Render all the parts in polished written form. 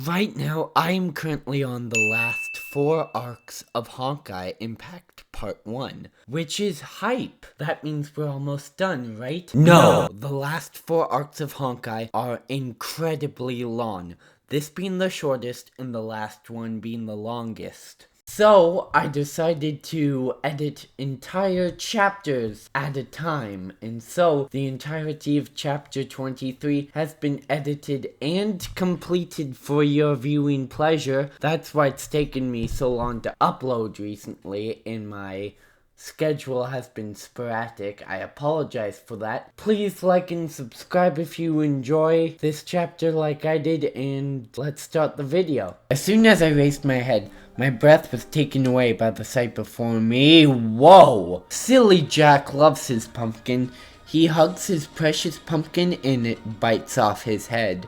Right now, I'm currently on the last 4 arcs of Honkai Impact Part 1, which is hype. That means we're almost done, right? No! The last 4 arcs of Honkai are incredibly long, this being the shortest and the last one being the longest. So, I decided to edit entire chapters at a time, and so the entirety of chapter 23 has been edited and completed for your viewing pleasure. That's why it's taken me so long to upload recently, and my schedule has been sporadic. I apologize for that. Please like and subscribe if you enjoy this chapter like I did, and let's start the video. As soon as I raised my head, my breath was taken away by the sight before me. Whoa! Silly Jack loves his pumpkin. He hugs his precious pumpkin and it bites off his head.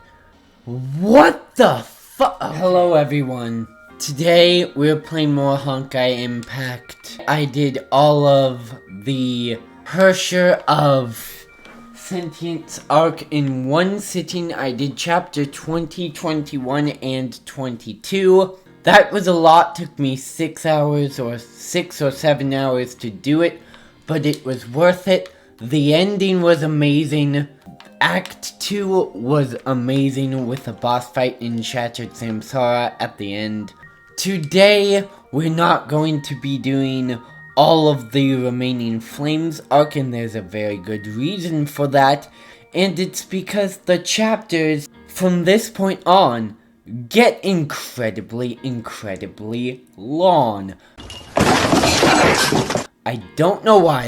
What the fuck? Hello everyone. Today we're playing more Honkai Impact. I did all of the Hersher of Sentience arc in one sitting. I did chapter 20, 21, and 22. That was a lot, took me 6 hours or 6 or 7 hours to do it, but it was worth it. The ending was amazing. Act 2 was amazing with a boss fight in Shattered Samsara at the end. Today, we're not going to be doing all of the remaining Flames arc, and there's a very good reason for that, and it's because the chapters from this point on get incredibly long. I don't know why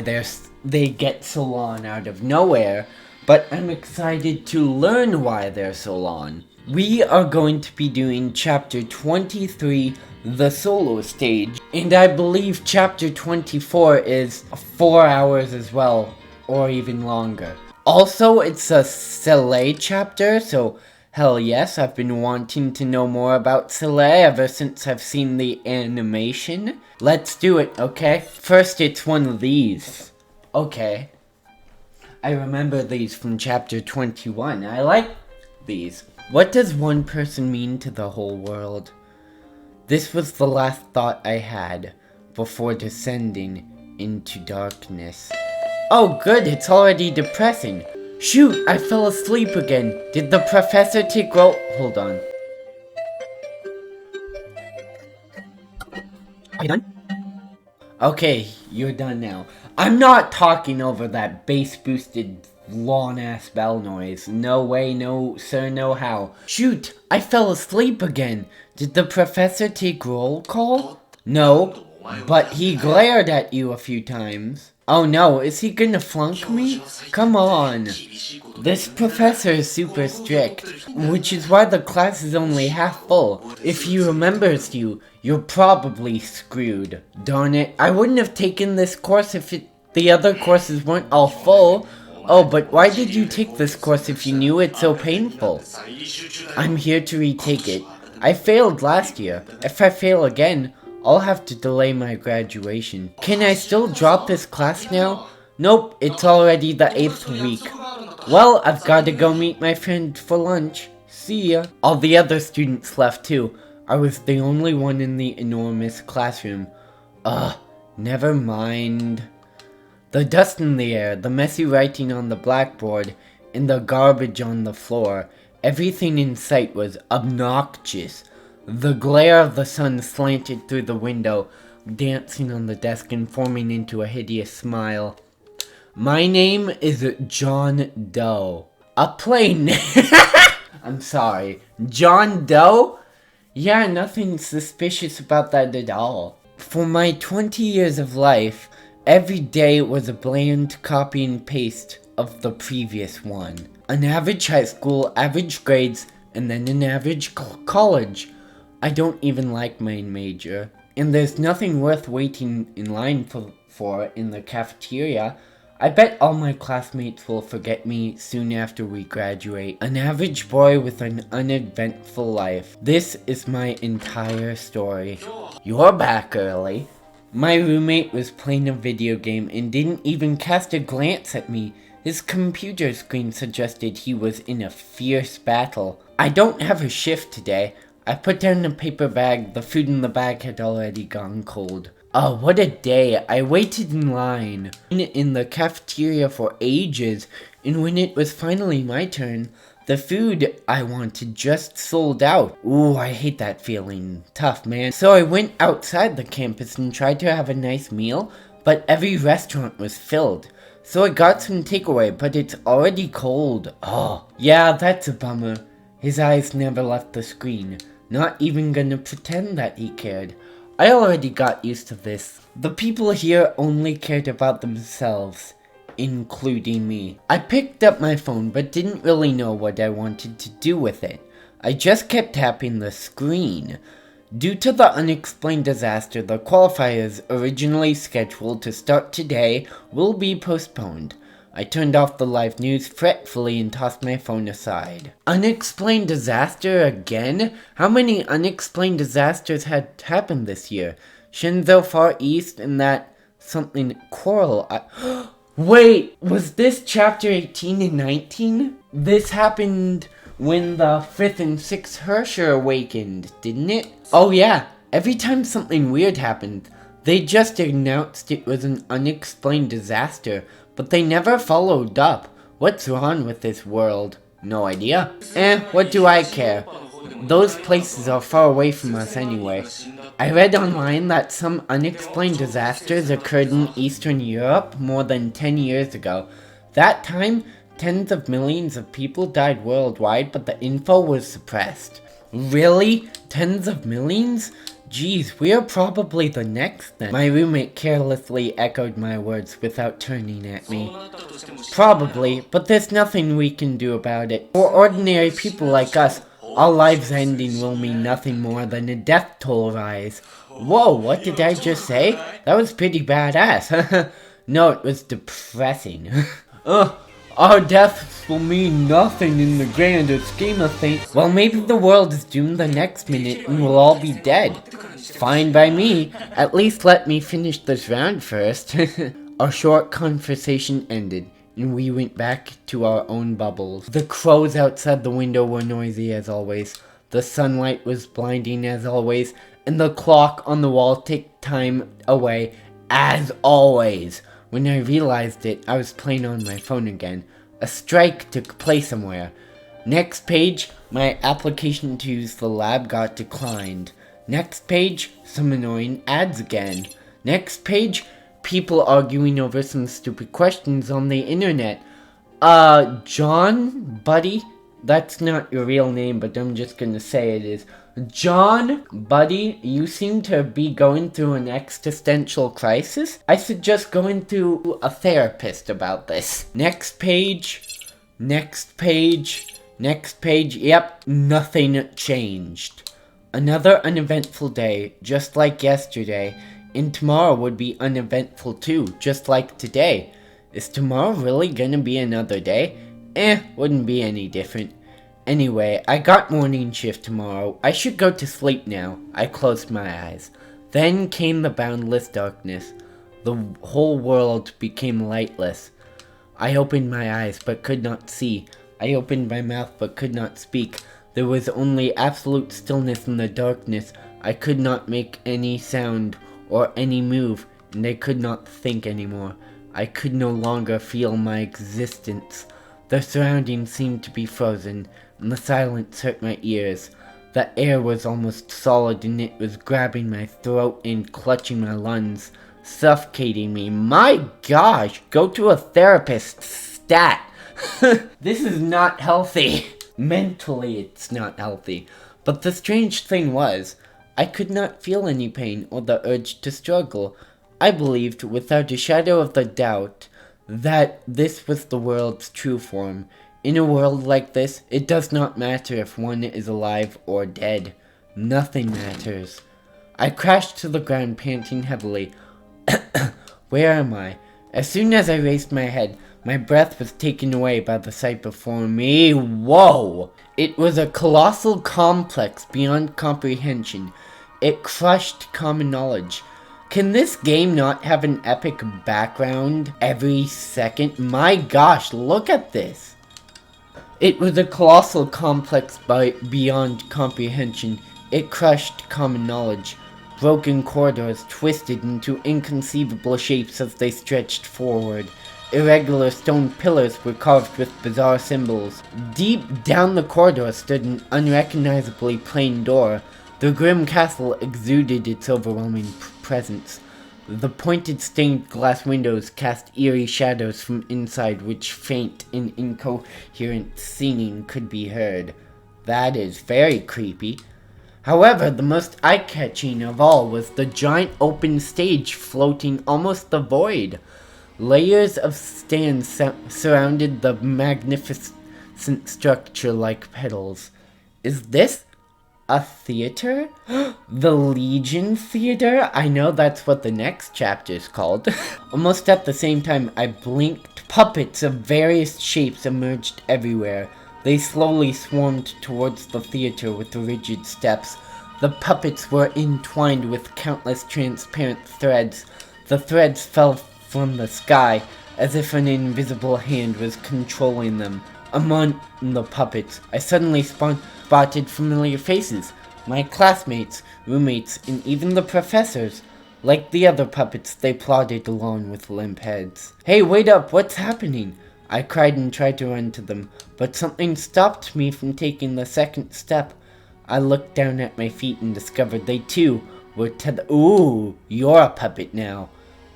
they get so long out of nowhere, but I'm excited to learn why they're so long. We are going to be doing chapter 23, the solo stage, and I believe chapter 24 is 4 hours as well, or even longer. Also, it's a Soleil chapter, so hell yes, I've been wanting to know more about Soleil ever since I've seen the animation. Let's do it, okay? First, it's one of these. Okay. I remember these from chapter 21. I like these. What does one person mean to the whole world? This was the last thought I had before descending into darkness. Oh good, it's already depressing. Shoot, I fell asleep again. Did the professor take roll? Hold on. Are you done? Okay, you're done now. I'm not talking over that bass-boosted, long-ass bell noise. No way, no sir, no how. Shoot, I fell asleep again. Did the professor take roll call? No, but he glared at you a few times. Oh no, is he gonna flunk me? Come on. This professor is super strict, which is why the class is only half full. If he remembers you, you're probably screwed. Darn it, I wouldn't have taken this course if the other courses weren't all full. Oh, but why did you take this course if you knew it's so painful? I'm here to retake it. I failed last year. If I fail again, I'll have to delay my graduation. Can I still drop this class now? Nope, it's already the 8th week. Well, I've gotta go meet my friend for lunch. See ya. All the other students left too. I was the only one in the enormous classroom. Never mind. The dust in the air, the messy writing on the blackboard, and the garbage on the floor. Everything in sight was obnoxious. The glare of the sun slanted through the window, dancing on the desk and forming into a hideous smile. My name is John Doe. A plain name. I'm sorry. John Doe? Yeah, nothing suspicious about that at all. For my 20 years of life, every day was a bland copy and paste of the previous one. An average high school, average grades, and then an average college. I don't even like my major, and there's nothing worth waiting in line for in the cafeteria. I bet all my classmates will forget me soon after we graduate. An average boy with an uneventful life. This is my entire story. You're back early. My roommate was playing a video game and didn't even cast a glance at me. His computer screen suggested he was in a fierce battle. I don't have a shift today. I put down the paper bag. The food in the bag had already gone cold. Oh, what a day. I waited in line in the cafeteria for ages, and when it was finally my turn, the food I wanted just sold out. Ooh, I hate that feeling. Tough, man. So I went outside the campus and tried to have a nice meal, but every restaurant was filled. So I got some takeaway, but it's already cold. Oh, yeah, that's a bummer. His eyes never left the screen. Not even gonna pretend that he cared. I already got used to this. The people here only cared about themselves, including me. I picked up my phone but didn't really know what I wanted to do with it. I just kept tapping the screen. Due to the unexplained disaster, the qualifiers originally scheduled to start today will be postponed. I turned off the live news fretfully and tossed my phone aside. Unexplained disaster again? How many unexplained disasters had happened this year? Shenzhou Far East and that something Coral. Wait, was this chapter 18 and 19? This happened when the 5th and 6th Hersher awakened, didn't it? Oh yeah, every time something weird happened, they just announced it was an unexplained disaster, but they never followed up. What's wrong with this world? No idea. What do I care? Those places are far away from us anyway. I read online that some unexplained disasters occurred in Eastern Europe more than 10 years ago. That time, tens of millions of people died worldwide, but the info was suppressed. Really? Tens of millions? Geez, we are probably the next then. My roommate carelessly echoed my words without turning at me. Probably, but there's nothing we can do about it. For ordinary people like us, our lives ending will mean nothing more than a death toll rise. Whoa, what did I just say? That was pretty badass. No, it was depressing. Our deaths will mean nothing in the grander scheme of things. Well, maybe the world is doomed the next minute and we'll all be dead. Fine by me. At least let me finish this round first. Our short conversation ended, and we went back to our own bubbles. The crows outside the window were noisy as always. The sunlight was blinding as always, and the clock on the wall ticked time away as always. When I realized it, I was playing on my phone again. A strike took place somewhere. Next page, my application to use the lab got declined. Next page, some annoying ads again. Next page, people arguing over some stupid questions on the internet. John, buddy? That's not your real name, but I'm just gonna say it is. John, buddy, you seem to be going through an existential crisis. I suggest going to a therapist about this. Next page, next page, next page. Yep, nothing changed. Another uneventful day, just like yesterday. And tomorrow would be uneventful too, just like today. Is tomorrow really gonna be another day? Wouldn't be any different. Anyway, I got morning shift tomorrow. I should go to sleep now. I closed my eyes. Then came the boundless darkness. The whole world became lightless. I opened my eyes but could not see. I opened my mouth but could not speak. There was only absolute stillness in the darkness. I could not make any sound or any move, and I could not think anymore. I could no longer feel my existence. The surroundings seemed to be frozen, and the silence hurt my ears. The air was almost solid, and it was grabbing my throat and clutching my lungs, suffocating me. My gosh, go to a therapist, stat. This is not healthy. Mentally, it's not healthy. But the strange thing was, I could not feel any pain or the urge to struggle. I believed, without a shadow of a doubt, that this was the world's true form. In a world like this, it does not matter if one is alive or dead. Nothing matters. I crashed to the ground, panting heavily. Where am I? As soon as I raised my head, my breath was taken away by the sight before me. Whoa! It was a colossal complex beyond comprehension. It crushed common knowledge. Can this game not have an epic background every second? My gosh, look at this! It was a colossal complex beyond comprehension. It crushed common knowledge. Broken corridors twisted into inconceivable shapes as they stretched forward. Irregular stone pillars were carved with bizarre symbols. Deep down the corridor stood an unrecognizably plain door. The grim castle exuded its overwhelming presence. The pointed stained glass windows cast eerie shadows from inside which faint and incoherent singing could be heard. That is very creepy. However, the most eye-catching of all was the giant open stage floating almost the void. Layers of stands surrounded the magnificent structure like petals. Is this a theater? The Legion Theater? I know that's what the next chapter is called. Almost at the same time, I blinked. Puppets of various shapes emerged everywhere. They slowly swarmed towards the theater with rigid steps. The puppets were entwined with countless transparent threads. The threads fell from the sky, as if an invisible hand was controlling them. Among the puppets, I suddenly spotted familiar faces. My classmates, roommates, and even the professors. Like the other puppets, they plodded along with limp heads. "Hey, wait up, what's happening?" I cried and tried to run to them, but something stopped me from taking the second step. I looked down at my feet and discovered they too were Ooh, you're a puppet now.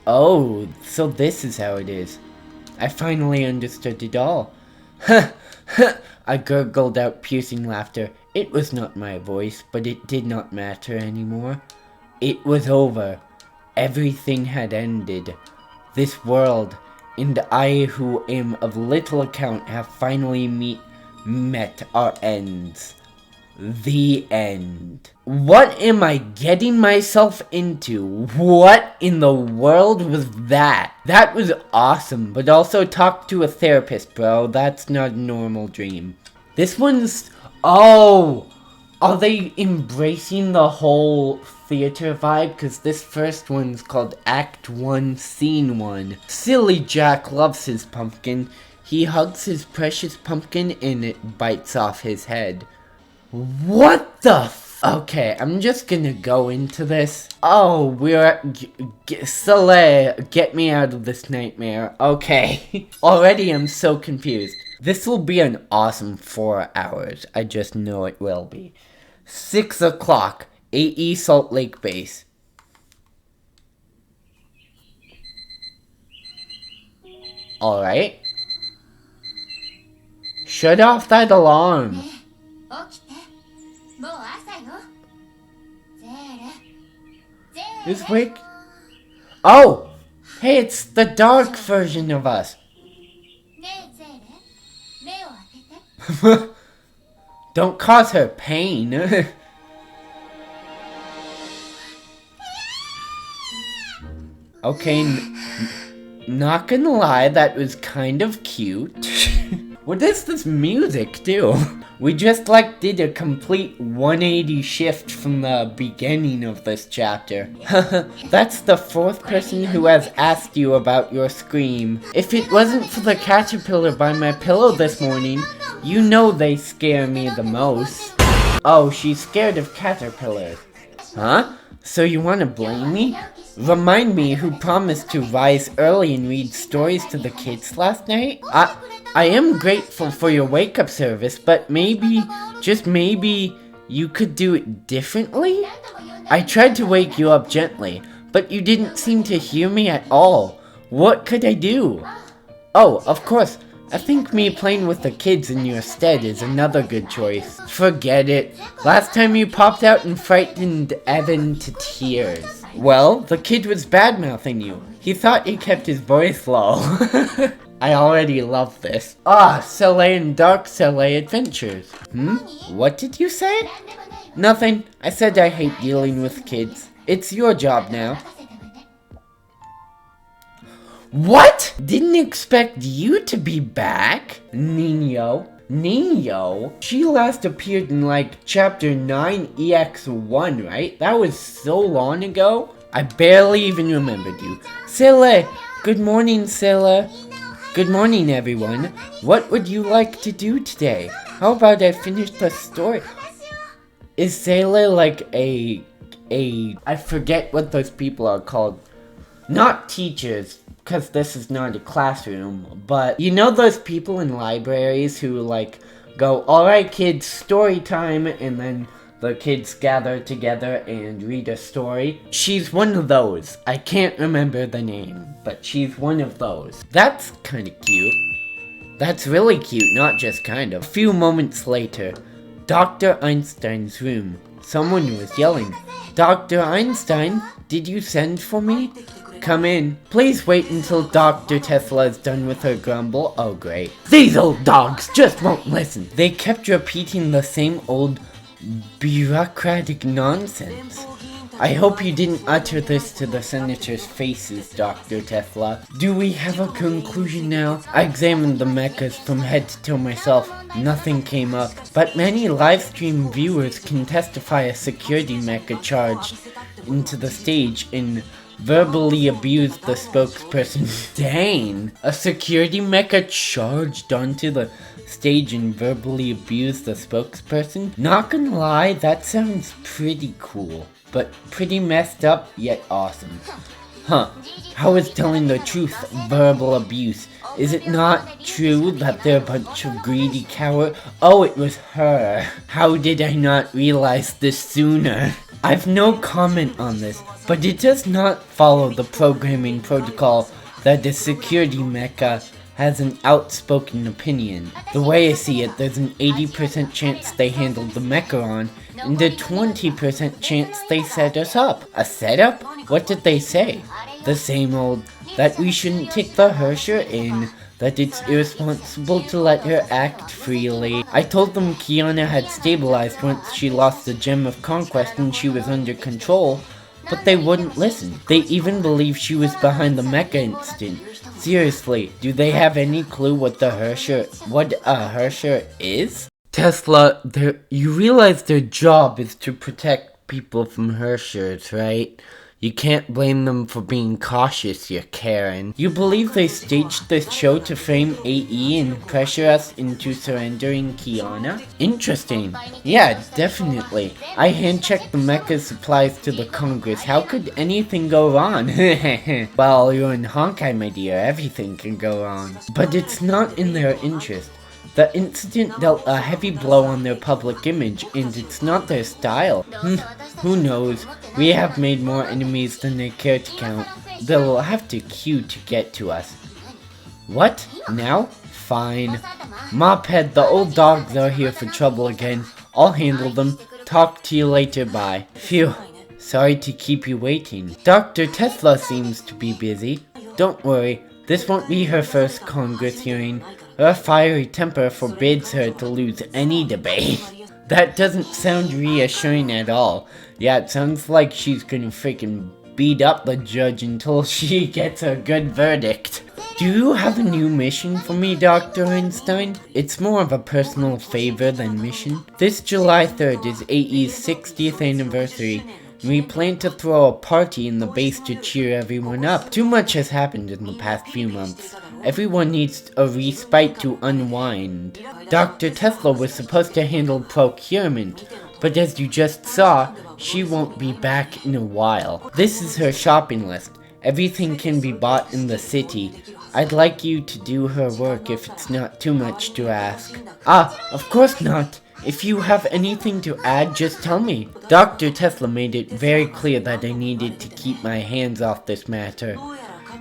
Oh, so this is how it is. I finally understood it all. I gurgled out piercing laughter. It was not my voice, but it did not matter anymore. It was over. Everything had ended. This world, and I who am of little account, have finally met our ends. The end. What am I getting myself into? What in the world was that? That was awesome, but also talk to a therapist, bro. That's not a normal dream. This one's... Oh! Are they embracing the whole theater vibe? Because this first one's called Act 1, Scene 1. Silly Jack loves his pumpkin. He hugs his precious pumpkin and it bites off his head. What the Okay, I'm just gonna go into this. Oh, we're Soleil, get me out of this nightmare. Okay. Already I'm so confused. This will be an awesome 4 hours. I just know it will be. 6 o'clock, AE Salt Lake Base. Alright. Shut off that alarm. Who's wake? Oh! Hey, it's the dark version of us. Don't cause her pain. Okay, not gonna lie, that was kind of cute. What is this music too? We just did a complete 180 shift from the beginning of this chapter. That's the 4th person who has asked you about your scream. If it wasn't for the caterpillar by my pillow this morning, you know they scare me the most. Oh, she's scared of caterpillars. Huh? So you wanna blame me? Remind me who promised to rise early and read stories to the kids last night? I am grateful for your wake-up service, but maybe, just maybe, you could do it differently? I tried to wake you up gently, but you didn't seem to hear me at all. What could I do? Oh, of course, I think me playing with the kids in your stead is another good choice. Forget it. Last time you popped out and frightened Evan to tears. Well, the kid was bad-mouthing you. He thought you kept his voice low. I already love this. Soleil and Dark Soleil Adventures. What did you say? Nothing. I said I hate dealing with kids. It's your job now. What? Didn't expect you to be back? Nino? She last appeared in chapter 9 EX1, right? That was so long ago. I barely even remembered you. Sele! Good morning, Sele. Good morning, everyone. What would you like to do today? How about I finish the story? Is Sailor like I forget what those people are called. Not teachers, because this is not a classroom, but you know those people in libraries who like go, alright kids, story time, and then the kids gather together and read a story? She's one of those. I can't remember the name, but she's one of those. That's kinda cute. That's really cute, not just kind of. A few moments later, Dr. Einstein's room. Someone was yelling, "Dr. Einstein, did you send for me? Come in. Please wait until Dr. Tesla is done with her grumble." Oh great. These old dogs just won't listen. They kept repeating the same old bureaucratic nonsense. I hope you didn't utter this to the senators' faces, Dr. Tesla. Do we have a conclusion now? I examined the mechas from head to toe myself. Nothing came up. But many livestream viewers can testify a security mecha charged into the stage and verbally abused the spokesperson. Dang! A security mecha charged onto the stage and verbally abused the spokesperson? Not gonna lie, that sounds pretty cool. But pretty messed up, yet awesome. Huh. How is telling the truth verbal abuse? Is it not true that they're a bunch of greedy cowards? Oh, it was her. How did I not realize this sooner? I've no comment on this, but it does not follow the programming protocol that the security mecha has an outspoken opinion. The way I see it, there's an 80% chance they handled the mecha on, and a 20% chance they set us up. A setup? What did they say? The same old, that we shouldn't take the Hersher in, that it's irresponsible to let her act freely. I told them Kiana had stabilized once she lost the Gem of Conquest and she was under control, but they wouldn't listen. They even believed she was behind the mecha incident. Seriously, do they have any clue what a Hersher is? Tesla, you realize their job is to protect people from Hershers, right? You can't blame them for being cautious, you Karen. You believe they staged this show to frame AE and pressure us into surrendering Kiana? Interesting. Yeah, definitely. I hand-checked the mecha supplies to the Congress. How could anything go wrong? Well, you're in Honkai, my dear. Everything can go wrong. But it's not in their interest. The incident dealt a heavy blow on their public image, and it's not their style. Who knows? We have made more enemies than they care to count. They'll have to queue to get to us. What? Now? Fine. Mophead, the old dogs are here for trouble again. I'll handle them. Talk to you later, bye. Phew. Sorry to keep you waiting. Dr. Tesla seems to be busy. Don't worry, this won't be her first Congress hearing. Her fiery temper forbids her to lose any debate. That doesn't sound reassuring at all. Yeah, it sounds like she's gonna freaking beat up the judge until she gets a good verdict. Do you have a new mission for me, Dr. Einstein? It's more of a personal favor than mission. This July 3rd is AE's 60th anniversary. We plan to throw a party in the base to cheer everyone up. Too much has happened in the past few months. Everyone needs a respite to unwind. Dr. Tesla was supposed to handle procurement, but as you just saw, she won't be back in a while. This is her shopping list. Everything can be bought in the city. I'd like you to do her work if it's not too much to ask. Ah, of course not. If you have anything to add, just tell me. Dr. Tesla made it very clear that I needed to keep my hands off this matter.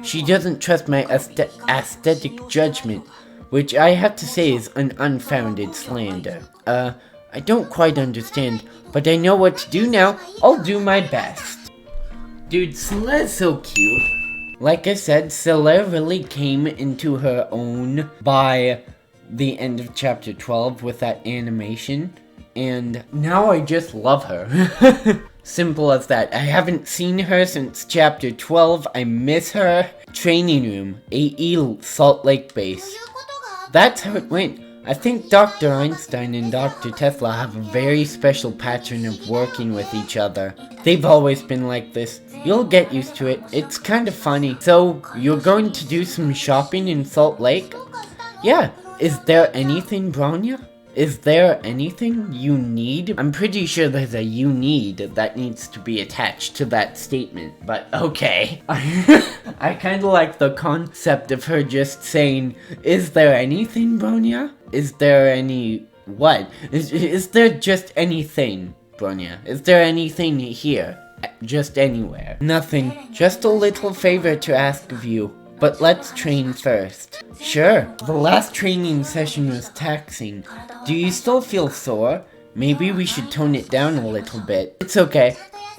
She doesn't trust my aesthetic judgment, which I have to say is an unfounded slander. I don't quite understand, but I know what to do now. I'll do my best. Dude, Soleil's so cute. Like I said, Soleil really came into her own by the end of chapter 12 with that animation, and now I just love her. Simple as that. I haven't seen her since chapter 12. I miss her. Training room, AE Salt Lake base. That's how it went. I think Dr. Einstein and Dr. Tesla have a very special pattern of working with each other. They've always been like this. You'll get used to it. It's kind of funny. So, you're going to do some shopping in Salt Lake? Yeah. Is there anything, Bronya? Is there anything you need? I'm pretty sure there's a you need that needs to be attached to that statement, but okay. I kinda like the concept of her just saying, is there anything, Bronya? Is there any... what? Is there just anything, Bronya? Is there anything here? Just anywhere? Nothing. Just a little favor to ask of you. But let's train first. Sure. The last training session was taxing. Do you still feel sore? Maybe we should tone it down a little bit. It's okay.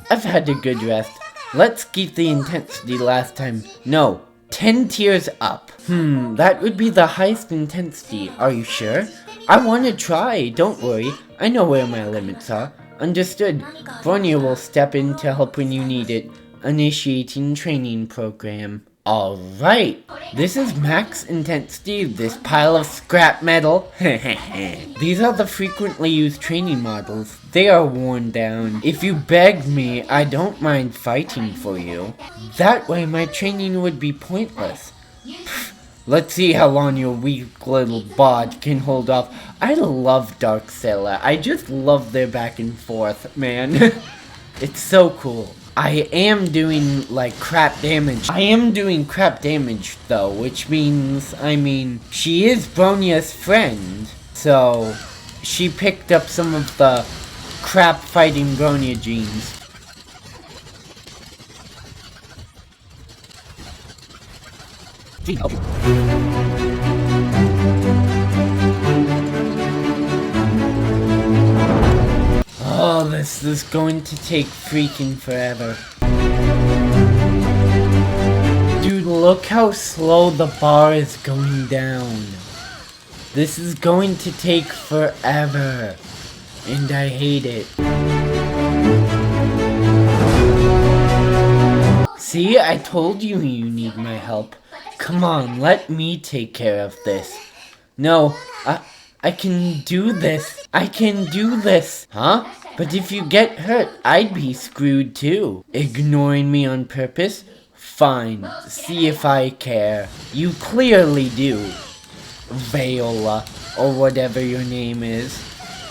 I've had a good rest. Let's keep the intensity last time. No, 10 tiers up. That would be the highest intensity. Are you sure? I want to try. Don't worry. I know where my limits are. Understood. Bronya will step in to help when you need it. Initiating training program. Alright, this is max intensity, this pile of scrap metal. These are the frequently used training models. They are worn down. If you beg me, I don't mind fighting for you. That way my training would be pointless. Let's see how long your weak little bod can hold off. I love Dark Sailor. I just love their back and forth, man. It's so cool. I am doing, like, crap damage. I am doing crap damage, though, which means, she is Bronya's friend. So, she picked up some of the crap fighting Bronya genes. Oh, this is going to take freaking forever. Dude, look how slow the bar is going down. This is going to take forever. And I hate it. See, I told you you need my help. Come on, let me take care of this. No, I can do this. I can do this. Huh? But if you get hurt, I'd be screwed too. Ignoring me on purpose? Fine. See if I care. You clearly do. Viola, or whatever your name is.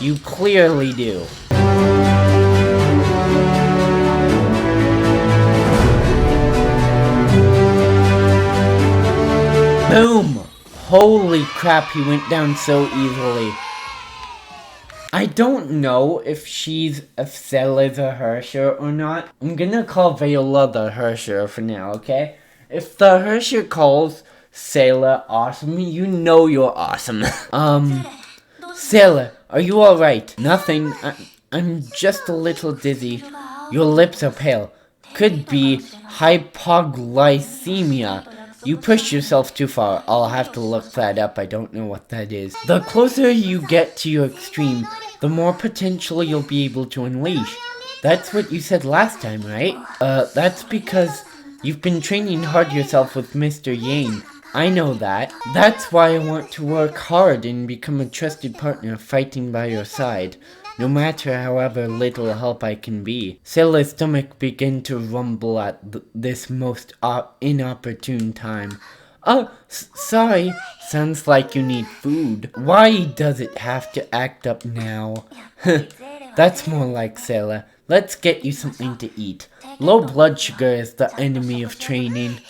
You clearly do. Boom! Holy crap, he went down so easily. I don't know if Sayla's a Hersher or not. I'm gonna call Viola the Hersher for now, okay? If the Hersher calls Sayla awesome, you know you're awesome. Sayla, are you alright? Nothing. I'm just a little dizzy. Your lips are pale. Could be hypoglycemia. You pushed yourself too far. I'll have to look that up. I don't know what that is. The closer you get to your extreme, the more potential you'll be able to unleash. That's what you said last time, right? That's because you've been training hard yourself with Mr. Yang. I know that. That's why I want to work hard and become a trusted partner fighting by your side. No matter however little help I can be. Sayla's stomach began to rumble at this most inopportune time. Sorry. Sounds like you need food. Why does it have to act up now? That's more like Sayla. Let's get you something to eat. Low blood sugar is the enemy of training.